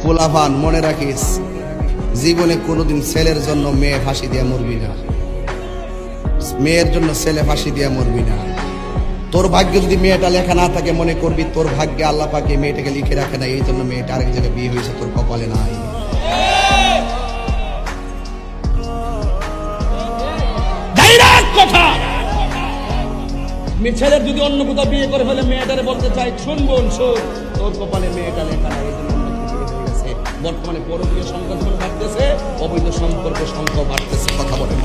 পোলাপান মনে রাখিস, জীবনে কোনোদিন ছেলের জন্য মেয়ে ফাঁসি দিয়ে মরবি না, মেয়ের জন্য ছেলে ফাঁসি দিয়ে মরবি না। তোর ভাগ্যে যদি মেয়েটা লেখা না থাকে, মনে করবি তোর ভাগ্যে আল্লাহ পাকে মেয়েটাকে লিখে রাখে না, এই জন্য মেয়েটা আরেক জায়গায় বিয়ে হয়েছে, তোর কপালে নাই। কথা ছেলের যদি অন্য কোথাও বিয়ে করে ফেলে, মেয়েটারে বলতে চাই, শুনবো শোন, তোর কপালে মেয়েটা লেখা নাই, এই জন্য হয়ে গেছে। বর্তমানে পরকীয় সংখ্যা যখন বাড়তেছে, অবৈধ সম্পর্ক সংখ্যা বাড়তেছে। কথা বলেন।